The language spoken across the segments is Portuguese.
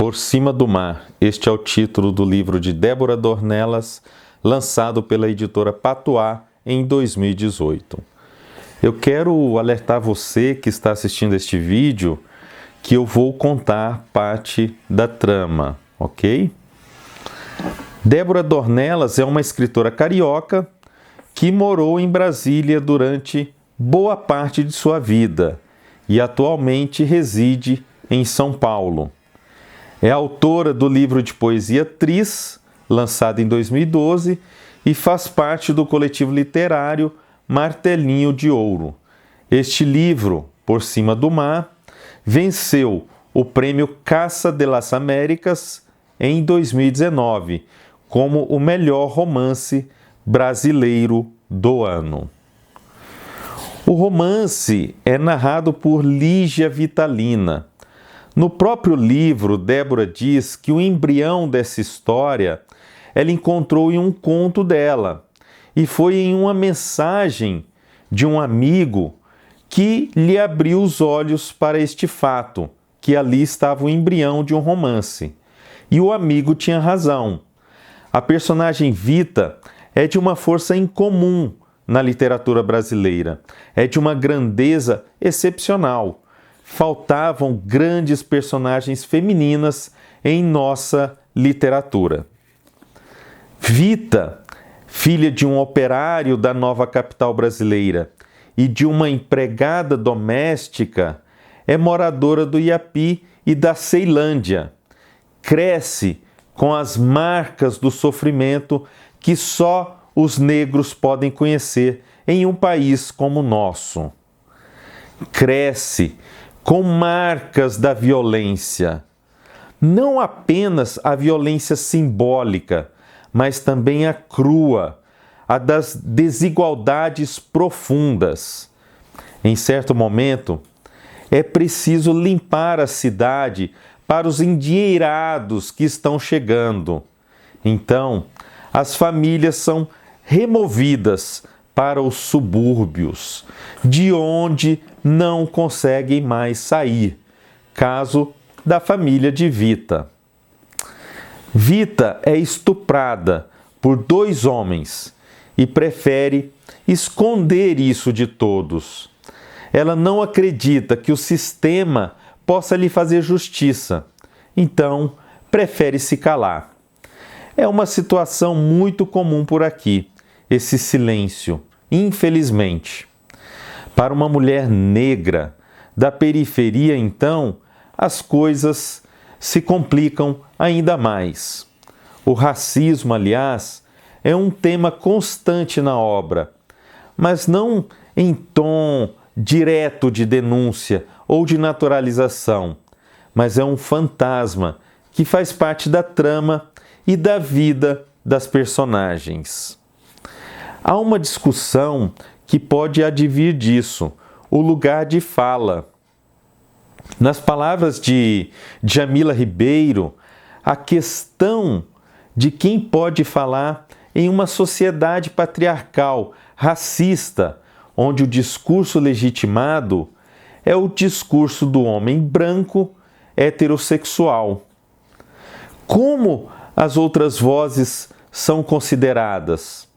Por Cima do Mar. Este é o título do livro de Débora Dornelas, lançado pela editora Patuá em 2018. Eu quero alertar você que está assistindo este vídeo que eu vou contar parte da trama, ok? Débora Dornelas é uma escritora carioca que morou em Brasília durante boa parte de sua vida e atualmente reside em São Paulo. É autora do livro de poesia Tris, lançado em 2012, e faz parte do coletivo literário Martelinho de Ouro. Este livro, Por Cima do Mar, venceu o prêmio Caça de las Américas em 2019, como o melhor romance brasileiro do ano. O romance é narrado por Lígia Vitalina. No próprio livro, Débora diz que o embrião dessa história ela encontrou em um conto dela, e foi em uma mensagem de um amigo que lhe abriu os olhos para este fato, que ali estava o embrião de um romance. E o amigo tinha razão. A personagem Vita é de uma força incomum na literatura brasileira, é de uma grandeza excepcional. Faltavam grandes personagens femininas em nossa literatura. Vita, filha de um operário da nova capital brasileira e de uma empregada doméstica, é moradora do Iapi e da Ceilândia. Cresce com as marcas do sofrimento que só os negros podem conhecer em um país como o nosso. Cresce com marcas da violência, não apenas a violência simbólica, mas também a crua, a das desigualdades profundas. Em certo momento, é preciso limpar a cidade para os endinheirados que estão chegando. Então, as famílias são removidas para os subúrbios, de onde não conseguem mais sair. Caso da família de Vita. Vita é estuprada por 2 homens e prefere esconder isso de todos. Ela não acredita que o sistema possa lhe fazer justiça, então prefere se calar. É uma situação muito comum por aqui, esse silêncio, infelizmente. Para uma mulher negra da periferia, então, as coisas se complicam ainda mais. O racismo, aliás, é um tema constante na obra, mas não em tom direto de denúncia ou de naturalização, mas é um fantasma que faz parte da trama e da vida das personagens. Há uma discussão que pode advir disso, o lugar de fala. Nas palavras de Djamila Ribeiro, a questão de quem pode falar em uma sociedade patriarcal, racista, onde o discurso legitimado é o discurso do homem branco heterossexual. Como as outras vozes são consideradas?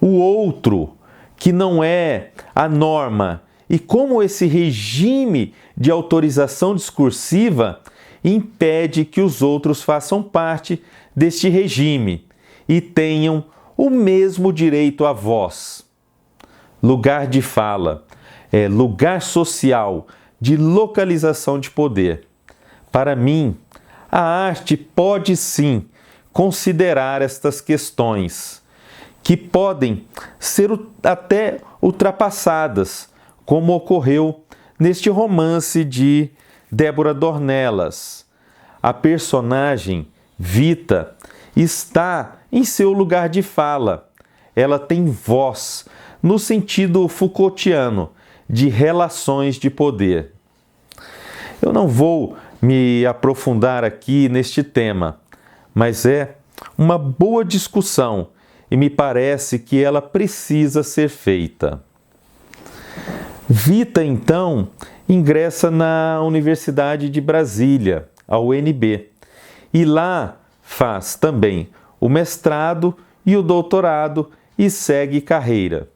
O outro, que não é a norma, e como esse regime de autorização discursiva impede que os outros façam parte deste regime e tenham o mesmo direito à voz. Lugar de fala é lugar social de localização de poder. Para mim, a arte pode sim considerar estas questões, que podem ser até ultrapassadas, como ocorreu neste romance de Débora Dornelas. A personagem Vita está em seu lugar de fala. Ela tem voz, no sentido Foucaultiano, de relações de poder. Eu não vou me aprofundar aqui neste tema, mas é uma boa discussão e me parece que ela precisa ser feita. Vita, então, ingressa na Universidade de Brasília, a UNB, e lá faz também o mestrado e o doutorado e segue carreira.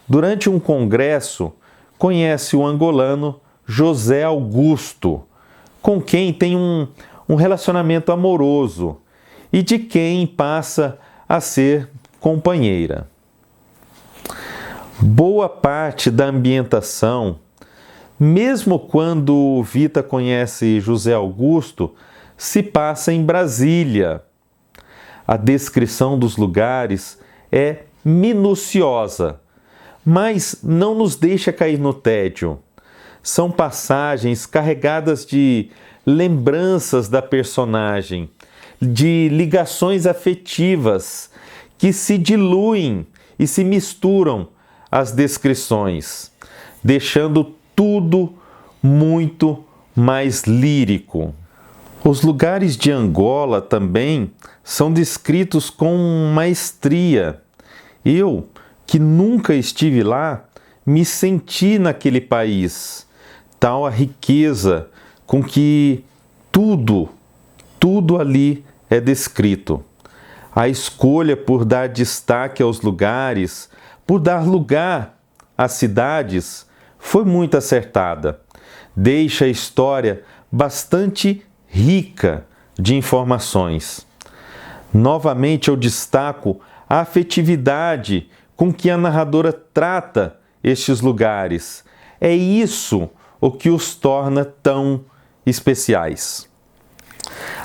Durante um congresso, conhece o angolano José Augusto, com quem tem um relacionamento amoroso e de quem passa a ser companheira. Boa parte da ambientação, mesmo quando Vita conhece José Augusto, se passa em Brasília. A descrição dos lugares é minuciosa, mas não nos deixa cair no tédio. São passagens carregadas de lembranças da personagem, de ligações afetivas que se diluem e se misturam às descrições, deixando tudo muito mais lírico. Os lugares de Angola também são descritos com maestria. Eu, que nunca estive lá, me senti naquele país. Tal a riqueza com que tudo ali é descrito. A escolha por dar destaque aos lugares, por dar lugar às cidades, foi muito acertada. Deixa a história bastante rica de informações. Novamente eu destaco a afetividade com que a narradora trata estes lugares. É isso o que os torna tão especiais.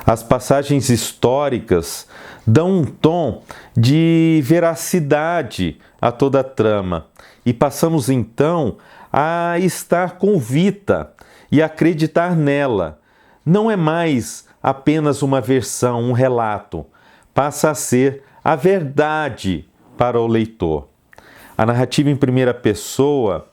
As passagens históricas dão um tom de veracidade a toda a trama e passamos então a estar com Vita e acreditar nela. Não é mais apenas uma versão, um relato, passa a ser a verdade para o leitor. A narrativa em primeira pessoa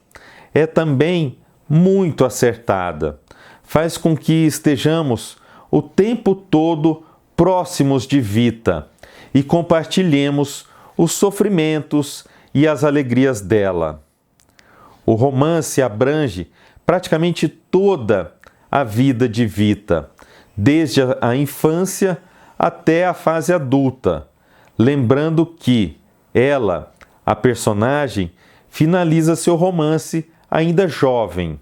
é também muito acertada. Faz com que estejamos o tempo todo próximos de Vita e compartilhemos os sofrimentos e as alegrias dela. O romance abrange praticamente toda a vida de Vita, desde a infância até a fase adulta, lembrando que ela, a personagem, finaliza seu romance ainda jovem.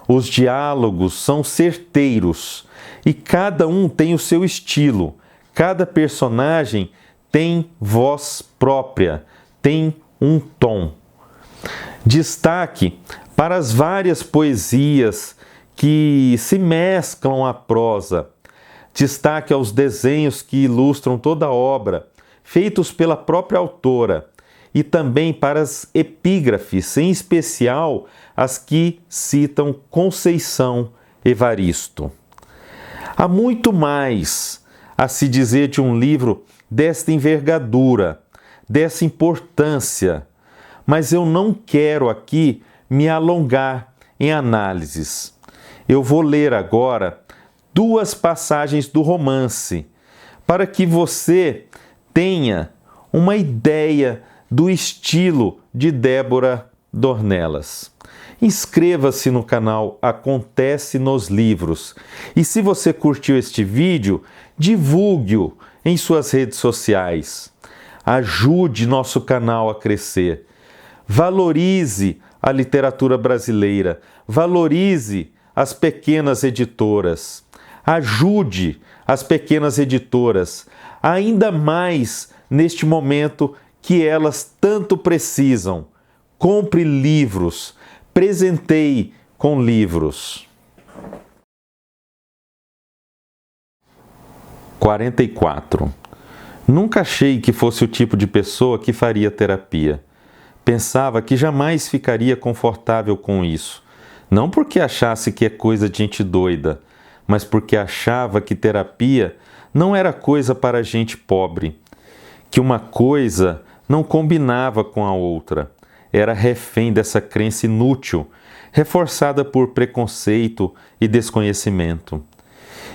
Os diálogos são certeiros e cada um tem o seu estilo. Cada personagem tem voz própria, tem um tom. Destaque para as várias poesias que se mesclam à prosa. Destaque aos desenhos que ilustram toda a obra, feitos pela própria autora, e também para as epígrafes, em especial as que citam Conceição Evaristo. Há muito mais a se dizer de um livro desta envergadura, dessa importância, mas eu não quero aqui me alongar em análises. Eu vou ler agora 2 passagens do romance, para que você tenha uma ideia do estilo de Débora Dornelas. Inscreva-se no canal Acontece nos Livros e se você curtiu este vídeo, divulgue-o em suas redes sociais. Ajude nosso canal a crescer. Valorize a literatura brasileira, valorize as pequenas editoras. Ajude as pequenas editoras, ainda mais neste momento que elas tanto precisam. Compre livros, presenteie com livros. 44. Nunca achei que fosse o tipo de pessoa que faria terapia. Pensava que jamais ficaria confortável com isso. Não porque achasse que é coisa de gente doida, mas porque achava que terapia não era coisa para gente pobre. Que uma coisa não combinava com a outra. Era refém dessa crença inútil, reforçada por preconceito e desconhecimento.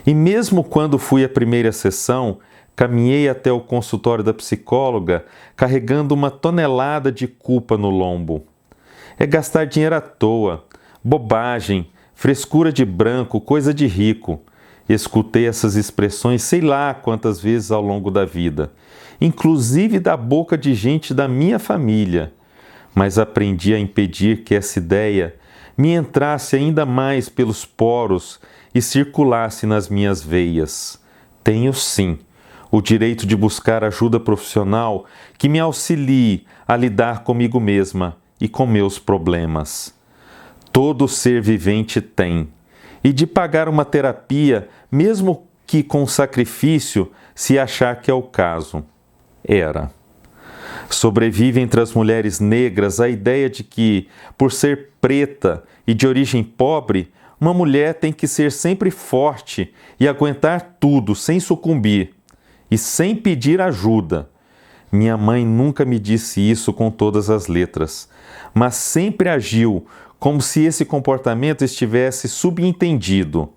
E mesmo quando fui à primeira sessão, caminhei até o consultório da psicóloga carregando uma tonelada de culpa no lombo. É gastar dinheiro à toa, bobagem, frescura de branco, coisa de rico. Escutei essas expressões sei lá quantas vezes ao longo da vida, inclusive da boca de gente da minha família, mas aprendi a impedir que essa ideia me entrasse ainda mais pelos poros e circulasse nas minhas veias. Tenho sim o direito de buscar ajuda profissional que me auxilie a lidar comigo mesma e com meus problemas. Todo ser vivente tem, e de pagar uma terapia, mesmo que com sacrifício, se achar que é o caso. Era. Sobrevive entre as mulheres negras a ideia de que, por ser preta e de origem pobre, uma mulher tem que ser sempre forte e aguentar tudo sem sucumbir e sem pedir ajuda. Minha mãe nunca me disse isso com todas as letras, mas sempre agiu como se esse comportamento estivesse subentendido.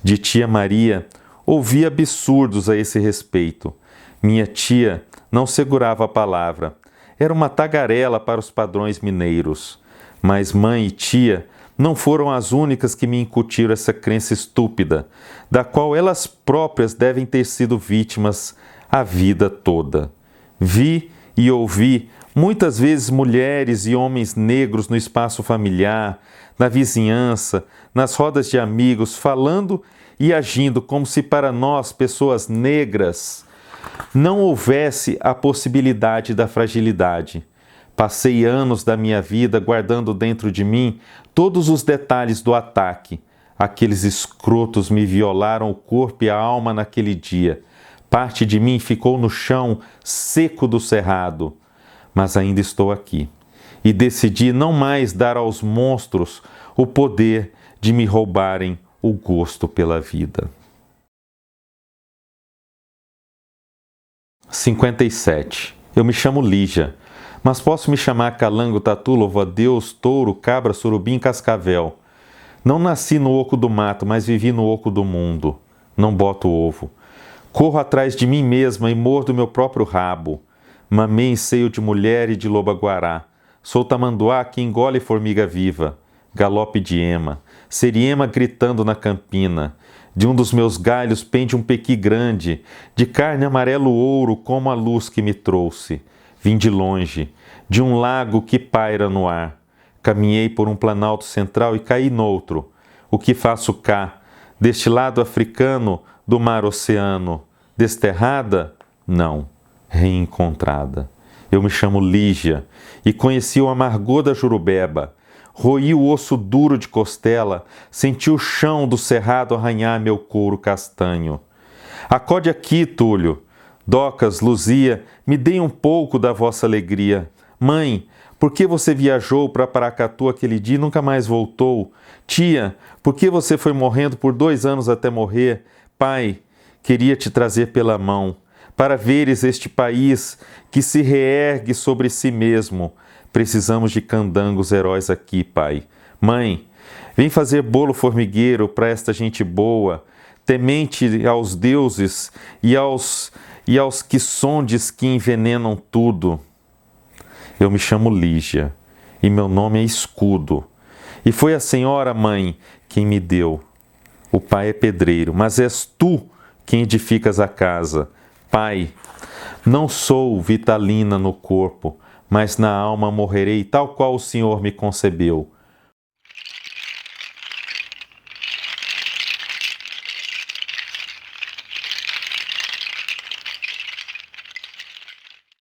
De tia Maria, ouvi absurdos a esse respeito. Minha tia não segurava a palavra. Era uma tagarela para os padrões mineiros. Mas mãe e tia não foram as únicas que me incutiram essa crença estúpida, da qual elas próprias devem ter sido vítimas a vida toda. Vi e ouvi muitas vezes mulheres e homens negros no espaço familiar, na vizinhança, nas rodas de amigos, falando e agindo como se para nós, pessoas negras, não houvesse a possibilidade da fragilidade. Passei anos da minha vida guardando dentro de mim todos os detalhes do ataque. Aqueles escrotos me violaram o corpo e a alma naquele dia. Parte de mim ficou no chão, seco do cerrado. Mas ainda estou aqui. E decidi não mais dar aos monstros o poder de me roubarem o gosto pela vida. 57. Eu me chamo Lígia, mas posso me chamar calango, tatu, louva-a-Deus, touro, cabra, surubim, cascavel. Não nasci no oco do mato, mas vivi no oco do mundo. Não boto ovo. Corro atrás de mim mesma e mordo meu próprio rabo. Mamei em seio de mulher e de loba-guará. Sou tamanduá que engole formiga viva. Galope de ema. Seriema gritando na campina. De um dos meus galhos pende um pequi grande, de carne amarelo-ouro como a luz que me trouxe. Vim de longe, de um lago que paira no ar. Caminhei por um planalto central e caí noutro. O que faço cá, deste lado africano do mar-oceano? Desterrada? Não, reencontrada. Eu me chamo Lígia e conheci o amargor da jurubeba. Roí o osso duro de costela, senti o chão do cerrado arranhar meu couro castanho. Acode aqui, Túlio. Docas, Luzia, me deem um pouco da vossa alegria. Mãe, por que você viajou para Paracatu aquele dia e nunca mais voltou? Tia, por que você foi morrendo por 2 anos até morrer? Pai, queria te trazer pela mão, para veres este país que se reergue sobre si mesmo. Precisamos de candangos heróis aqui, pai. Mãe, vem fazer bolo formigueiro para esta gente boa, temente aos deuses e aos que sondes que envenenam tudo. Eu me chamo Lígia e meu nome é Escudo. E foi a senhora, mãe, quem me deu. O pai é pedreiro, mas és tu quem edificas a casa. Pai, não sou vitalina no corpo, mas na alma morrerei tal qual o Senhor me concebeu.